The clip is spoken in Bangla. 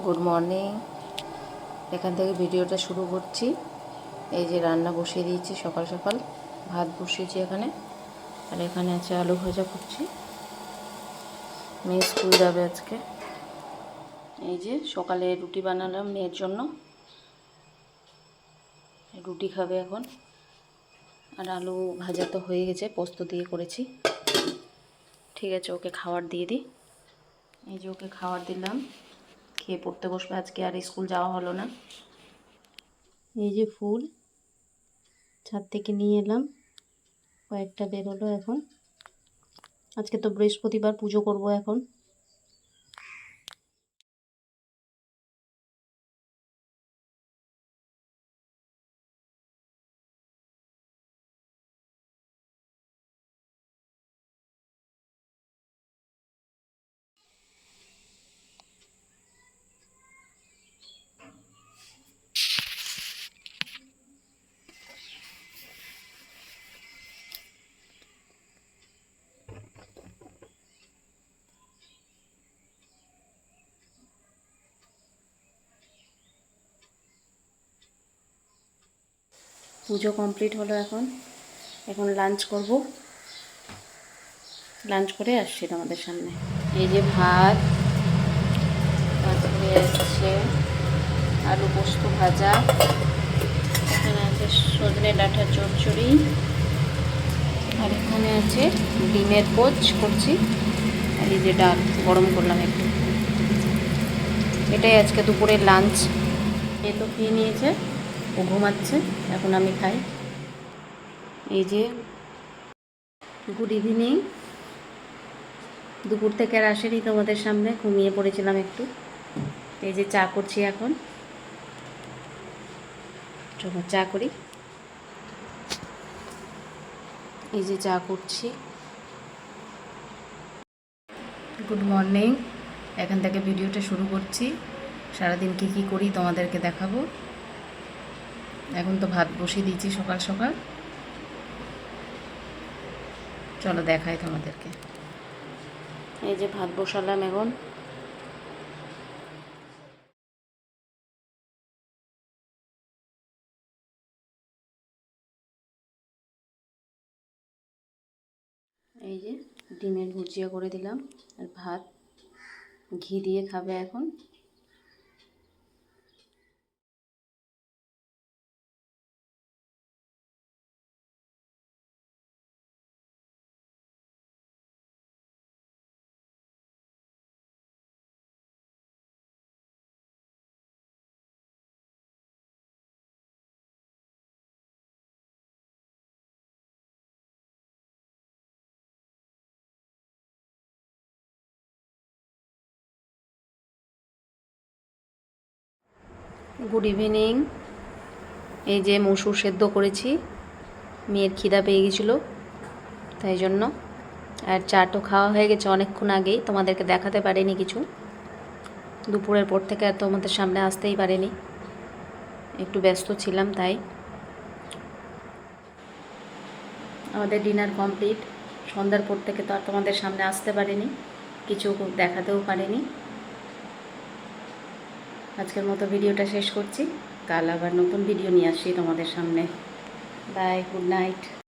Good morning. এখান থেকে ভিডিওটা শুরু করছি। এই যে রান্না বসিয়ে দিয়েছি, সকাল সকাল ভাত বসিয়েছি এখানে, আর এখানে আছে আলু ভাজা করছি। মেয়ে স্কুল যাবে আজকে। এই যে সকালে রুটি বানালাম মেয়ের জন্য, রুটি খাবে এখন। আর আলু ভাজা তো হয়ে গেছে, পোস্ত দিয়ে করেছি। ঠিক আছে, ওকে খাবার দিয়ে দিই। এই যে ওকে খাবার দিলাম, খেয়ে পড়তে বসবে। আজকে আর স্কুল যাওয়া হলো না। এই যে ফুল ছাদ থেকে নিয়ে এলাম, কয়েকটা বেরোলো এখন। আজকে তো বৃহস্পতিবার, পুজো করব এখন। পুজো কমপ্লিট হলো, এখন লাঞ্চ করব। লাঞ্চ করে আসছি তোমাদের সামনে। এই যে ভাত, তারপরে আছে আলু পোস্ত ভাজা, এখানে আছে সজনে ডাঁটার চচ্চড়ি, আর এখানে আছে ডিমের পোচ করছি, আর এই যে ডাল গরম করলাম একটু। এটাই আজকে দুপুরের লাঞ্চ। এ তো খেয়ে নিয়েছে, ও ঘুমাচ্ছে, এখন আমি খাই। এই যে গুড ইভিনিং। দুপুর থেকে আর আসেনি তোমাদের সামনে, ঘুমিয়ে পড়েছিলাম একটু। এই যে চা করছি এখন, চলো চা করি। এই যে চা করছি। Good morning. এখান থেকে ভিডিওটা শুরু করছি। সারাদিন কি কি করি তোমাদেরকে দেখাবো। এখন তো ভাত বসিয়ে দিয়েছি সকাল সকাল, চলো দেখাই তোমাদেরকে। এই যে ভাত বসালাম এখন। এই যে ডিমের ভুজিয়া করে দিলাম, আর ভাত ঘি দিয়ে খাবে এখন। Good evening. এই যে মসুর সেদ্ধ করেছি, মেয়ের খিদা পেয়ে গেছিলো তাই জন্য। আর চা তো খাওয়া হয়ে গেছে অনেকক্ষণ আগেই, তোমাদেরকে দেখাতে পারিনি কিছু। দুপুরের পর থেকে আর তোমাদের সামনে আসতেই পারিনি, একটু ব্যস্ত ছিলাম তাই। আমাদের ডিনার কমপ্লিট। সন্ধ্যার পর থেকে তো আর তোমাদের সামনে আসতে পারিনি, কিছু দেখাতেও পারিনি। আজকের মতো ভিডিওটা শেষ করছি। কাল আবার নতুন ভিডিও নিয়ে আসছি তোমাদের সামনে। Bye, good night.